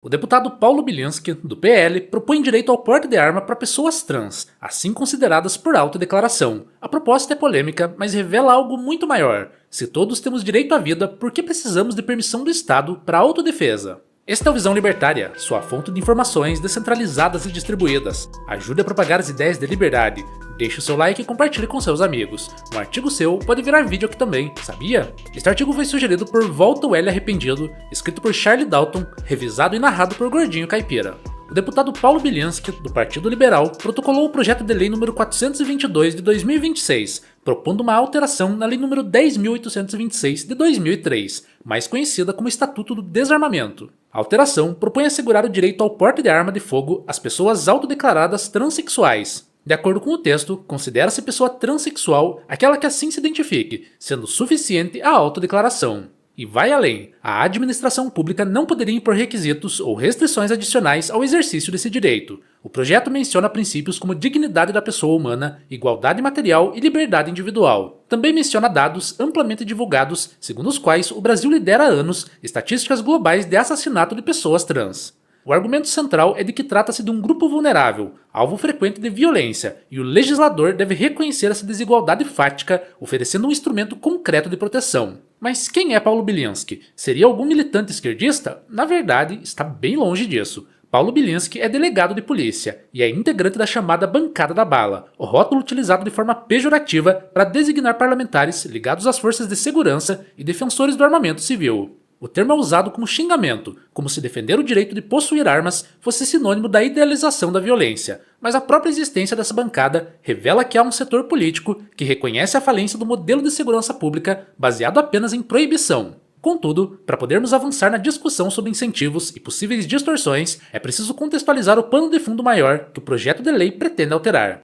O deputado Paulo Bilinski, do PL, propõe direito ao porte de arma para pessoas trans, assim consideradas por autodeclaração. A proposta é polêmica, mas revela algo muito maior. Se todos temos direito à vida, por que precisamos de permissão do Estado para autodefesa? Esta é o Visão Libertária, sua fonte de informações descentralizadas e distribuídas. Ajude a propagar as ideias de liberdade. Deixe o seu like e compartilhe com seus amigos. Um artigo seu pode virar vídeo aqui também, sabia? Este artigo foi sugerido por Volta o L Arrependido, escrito por Charlie Dalton, revisado e narrado por Gordinho Caipira. O deputado Paulo Bilinski, do Partido Liberal, protocolou o projeto de lei número 422 de 2026, propondo uma alteração na lei número 10.826 de 2003, mais conhecida como Estatuto do Desarmamento. A alteração propõe assegurar o direito ao porte de arma de fogo às pessoas autodeclaradas transexuais. De acordo com o texto, considera-se pessoa transexual aquela que assim se identifique, sendo suficiente a autodeclaração. E vai além, a administração pública não poderia impor requisitos ou restrições adicionais ao exercício desse direito. O projeto menciona princípios como dignidade da pessoa humana, igualdade material e liberdade individual. Também menciona dados amplamente divulgados, segundo os quais o Brasil lidera há anos estatísticas globais de assassinato de pessoas trans. O argumento central é de que trata-se de um grupo vulnerável, alvo frequente de violência, e o legislador deve reconhecer essa desigualdade fática, oferecendo um instrumento concreto de proteção. Mas quem é Paulo Bilinski? Seria algum militante esquerdista? Na verdade, está bem longe disso. Paulo Bilinski é delegado de polícia e é integrante da chamada Bancada da Bala, o rótulo utilizado de forma pejorativa para designar parlamentares ligados às forças de segurança e defensores do armamento civil. O termo é usado como xingamento, como se defender o direito de possuir armas fosse sinônimo da idealização da violência, mas a própria existência dessa bancada revela que há um setor político que reconhece a falência do modelo de segurança pública baseado apenas em proibição. Contudo, para podermos avançar na discussão sobre incentivos e possíveis distorções, é preciso contextualizar o pano de fundo maior que o projeto de lei pretende alterar.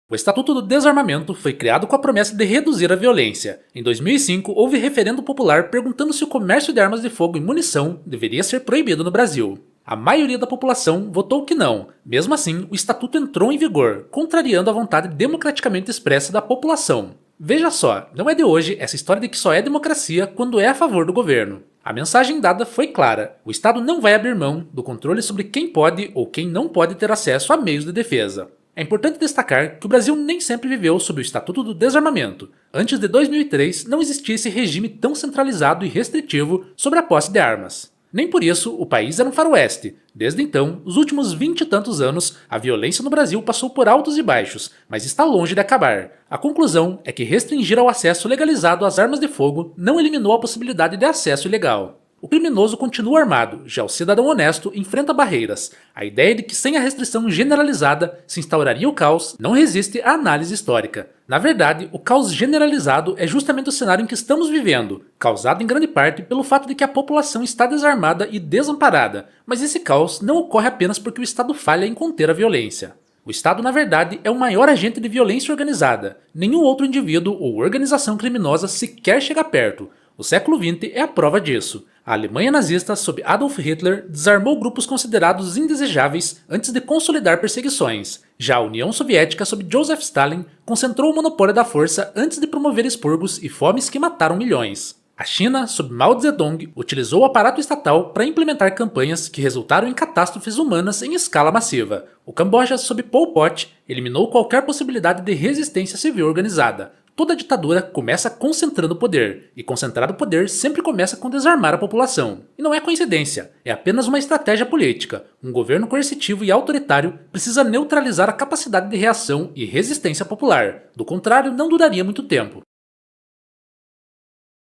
O Estatuto do Desarmamento foi criado com a promessa de reduzir a violência. Em 2005, houve referendo popular perguntando se o comércio de armas de fogo e munição deveria ser proibido no Brasil. A maioria da população votou que não. Mesmo assim, o Estatuto entrou em vigor, contrariando a vontade democraticamente expressa da população. Veja só, não é de hoje essa história de que só é democracia quando é a favor do governo. A mensagem dada foi clara: o Estado não vai abrir mão do controle sobre quem pode ou quem não pode ter acesso a meios de defesa. É importante destacar que o Brasil nem sempre viveu sob o Estatuto do Desarmamento. Antes de 2003, não existia esse regime tão centralizado e restritivo sobre a posse de armas. Nem por isso o país era um faroeste. Desde então, os últimos 20 e tantos anos, a violência no Brasil passou por altos e baixos, mas está longe de acabar. A conclusão é que restringir ao acesso legalizado às armas de fogo não eliminou a possibilidade de acesso ilegal. O criminoso continua armado, já o cidadão honesto enfrenta barreiras. A ideia de que sem a restrição generalizada se instauraria o caos não resiste à análise histórica. Na verdade, o caos generalizado é justamente o cenário em que estamos vivendo, causado em grande parte pelo fato de que a população está desarmada e desamparada, mas esse caos não ocorre apenas porque o Estado falha em conter a violência. O Estado, na verdade, é o maior agente de violência organizada. Nenhum outro indivíduo ou organização criminosa sequer chega perto. O século XX é a prova disso. A Alemanha nazista, sob Adolf Hitler, desarmou grupos considerados indesejáveis antes de consolidar perseguições. Já a União Soviética, sob Joseph Stalin, concentrou o monopólio da força antes de promover expurgos e fomes que mataram milhões. A China, sob Mao Zedong, utilizou o aparato estatal para implementar campanhas que resultaram em catástrofes humanas em escala massiva. O Camboja, sob Pol Pot, eliminou qualquer possibilidade de resistência civil organizada. Toda ditadura começa concentrando poder, e concentrar o poder sempre começa com desarmar a população. E não é coincidência, é apenas uma estratégia política. Um governo coercitivo e autoritário precisa neutralizar a capacidade de reação e resistência popular. Do contrário, não duraria muito tempo.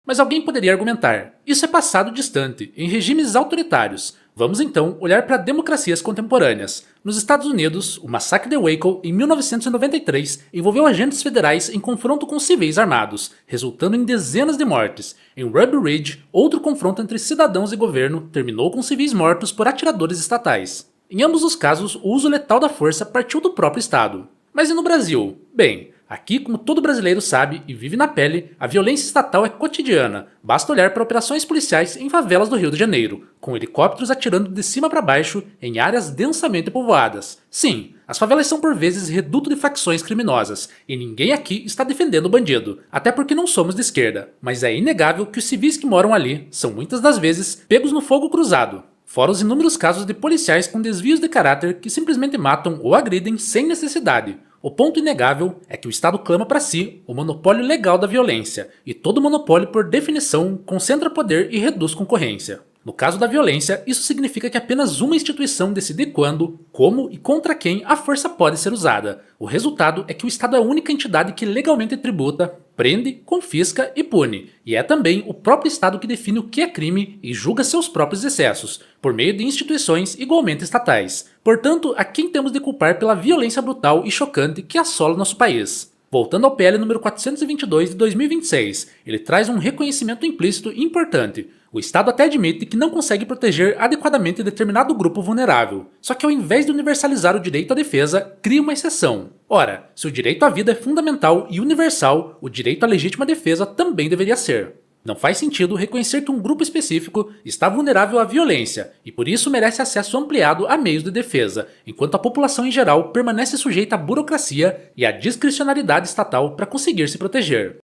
Mas alguém poderia argumentar: isso é passado distante, em regimes autoritários. Vamos então olhar para democracias contemporâneas. Nos Estados Unidos, o massacre de Waco, em 1993, envolveu agentes federais em confronto com civis armados, resultando em dezenas de mortes. Em Ruby Ridge, outro confronto entre cidadãos e governo terminou com civis mortos por atiradores estatais. Em ambos os casos, o uso letal da força partiu do próprio Estado. Mas e no Brasil? Bem, aqui, como todo brasileiro sabe e vive na pele, a violência estatal é cotidiana. Basta olhar para operações policiais em favelas do Rio de Janeiro, com helicópteros atirando de cima para baixo em áreas densamente povoadas. Sim, As favelas são por vezes reduto de facções criminosas, e ninguém aqui está defendendo o bandido, até porque não somos de esquerda. Mas é inegável que os civis que moram ali são muitas das vezes pegos no fogo cruzado. Fora os inúmeros casos de policiais com desvios de caráter que simplesmente matam ou agridem sem necessidade. O ponto inegável é que o Estado clama para si o monopólio legal da violência, e todo monopólio, por definição, concentra poder e reduz concorrência. No caso da violência, isso significa que apenas uma instituição decide quando, como e contra quem a força pode ser usada. O resultado é que o Estado é a única entidade que legalmente tributa, prende, confisca e pune, e é também o próprio Estado que define o que é crime e julga seus próprios excessos, por meio de instituições igualmente estatais. Portanto, a quem temos de culpar pela violência brutal e chocante que assola nosso país? Voltando ao PL número 422 de 2026, ele traz um reconhecimento implícito importante. O Estado até admite que não consegue proteger adequadamente determinado grupo vulnerável, só que ao invés de universalizar o direito à defesa, cria uma exceção. Ora, se o direito à vida é fundamental e universal, o direito à legítima defesa também deveria ser. Não faz sentido reconhecer que um grupo específico está vulnerável à violência e por isso merece acesso ampliado a meios de defesa, enquanto a população em geral permanece sujeita à burocracia e à discricionariedade estatal para conseguir se proteger.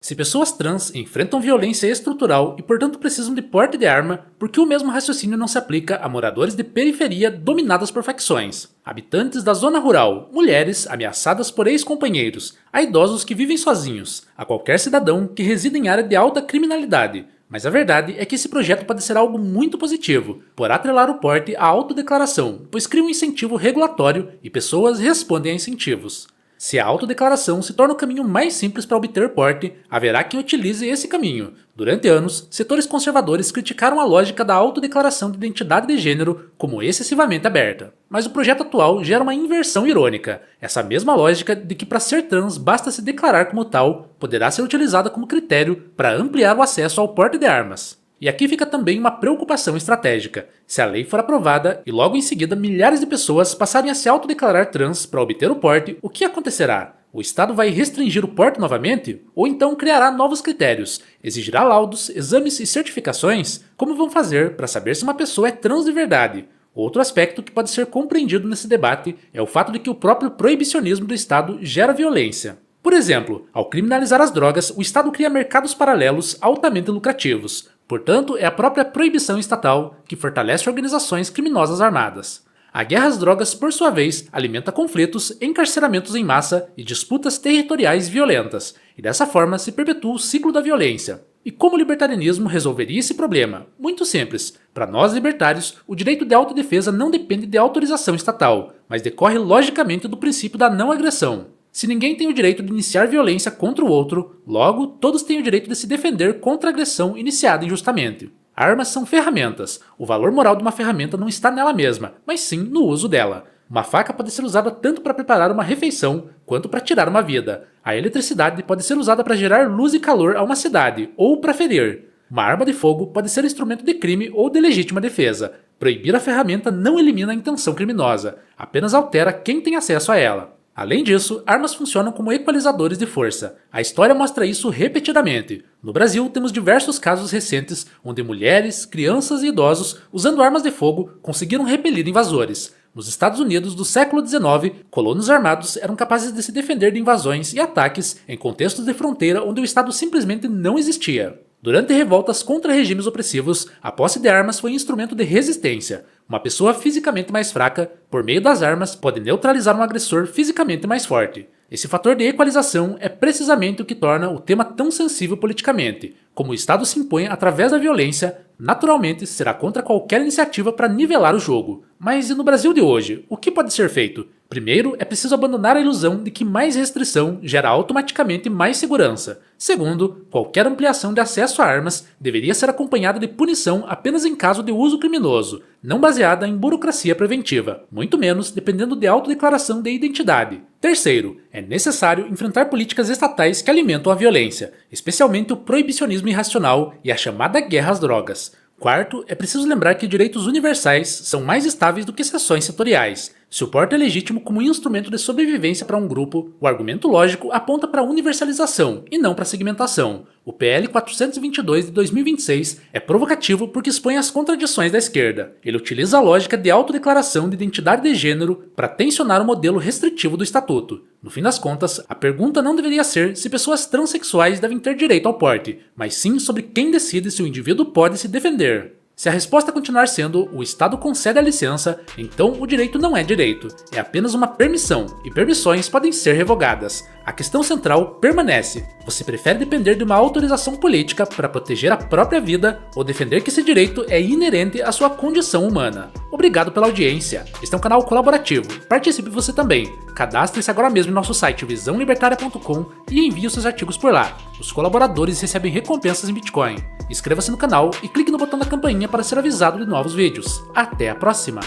Se pessoas trans enfrentam violência estrutural e portanto precisam de porte de arma, por que o mesmo raciocínio não se aplica a moradores de periferia dominadas por facções? Habitantes da zona rural, mulheres ameaçadas por ex-companheiros, a idosos que vivem sozinhos, a qualquer cidadão que resida em área de alta criminalidade. Mas a verdade é que esse projeto pode ser algo muito positivo, por atrelar o porte à autodeclaração, pois cria um incentivo regulatório e pessoas respondem a incentivos. Se a autodeclaração se torna o caminho mais simples para obter porte, haverá quem utilize esse caminho. Durante anos, setores conservadores criticaram a lógica da autodeclaração de identidade de gênero como excessivamente aberta. Mas o projeto atual gera uma inversão irônica. Essa mesma lógica de que para ser trans basta se declarar como tal, poderá ser utilizada como critério para ampliar o acesso ao porte de armas. E aqui fica também uma preocupação estratégica. Se a lei for aprovada e logo em seguida milhares de pessoas passarem a se autodeclarar trans para obter o porte, o que acontecerá? O Estado vai restringir o porte novamente? Ou então criará novos critérios? Exigirá laudos, exames e certificações? Como vão fazer para saber se uma pessoa é trans de verdade? Outro aspecto que pode ser compreendido nesse debate é o fato de que o próprio proibicionismo do Estado gera violência. Por exemplo, ao criminalizar as drogas, o Estado cria mercados paralelos altamente lucrativos. Portanto, é a própria proibição estatal que fortalece organizações criminosas armadas. A guerra às drogas, por sua vez, alimenta conflitos, encarceramentos em massa e disputas territoriais violentas, e dessa forma se perpetua o ciclo da violência. E como o libertarianismo resolveria esse problema? Muito simples. Para nós libertários, o direito de autodefesa não depende de autorização estatal, mas decorre logicamente do princípio da não agressão. Se ninguém tem o direito de iniciar violência contra o outro, logo, todos têm o direito de se defender contra a agressão iniciada injustamente. Armas são ferramentas. O valor moral de uma ferramenta não está nela mesma, mas sim no uso dela. Uma faca pode ser usada tanto para preparar uma refeição, quanto para tirar uma vida. A eletricidade pode ser usada para gerar luz e calor a uma cidade, ou para ferir. Uma arma de fogo pode ser instrumento de crime ou de legítima defesa. Proibir a ferramenta não elimina a intenção criminosa, apenas altera quem tem acesso a ela. Além disso, armas funcionam como equalizadores de força. A história mostra isso repetidamente. No Brasil, temos diversos casos recentes onde mulheres, crianças e idosos, usando armas de fogo, conseguiram repelir invasores. Nos Estados Unidos do século XIX, colonos armados eram capazes de se defender de invasões e ataques em contextos de fronteira onde o Estado simplesmente não existia. Durante revoltas contra regimes opressivos, a posse de armas foi instrumento de resistência. Uma pessoa fisicamente mais fraca, por meio das armas, pode neutralizar um agressor fisicamente mais forte. Esse fator de equalização é precisamente o que torna o tema tão sensível politicamente. Como o Estado se impõe através da violência, naturalmente será contra qualquer iniciativa para nivelar o jogo. Mas e no Brasil de hoje, o que pode ser feito? Primeiro, é preciso abandonar a ilusão de que mais restrição gera automaticamente mais segurança. Segundo, qualquer ampliação de acesso a armas deveria ser acompanhada de punição apenas em caso de uso criminoso, não baseada em burocracia preventiva, muito menos dependendo de autodeclaração de identidade. Terceiro, é necessário enfrentar políticas estatais que alimentam a violência, especialmente o proibicionismo irracional e a chamada guerra às drogas. Quarto, é preciso lembrar que direitos universais são mais estáveis do que exceções setoriais. Se o porte é legítimo como instrumento de sobrevivência para um grupo, o argumento lógico aponta para a universalização e não para a segmentação. O PL 422 de 2026 é provocativo porque expõe as contradições da esquerda. Ele utiliza a lógica de autodeclaração de identidade de gênero para tensionar o modelo restritivo do estatuto. No fim das contas, a pergunta não deveria ser se pessoas transexuais devem ter direito ao porte, mas sim sobre quem decide se o indivíduo pode se defender. Se a resposta continuar sendo o Estado concede a licença, então o direito não é direito, é apenas uma permissão, e permissões podem ser revogadas. A questão central permanece: você prefere depender de uma autorização política para proteger a própria vida ou defender que esse direito é inerente à sua condição humana? Obrigado pela audiência. Este é um canal colaborativo. Participe você também. Cadastre-se agora mesmo no nosso site visãolibertaria.com e envie os seus artigos por lá. Os colaboradores recebem recompensas em Bitcoin. Inscreva-se no canal e clique no botão da campainha para ser avisado de novos vídeos. Até a próxima!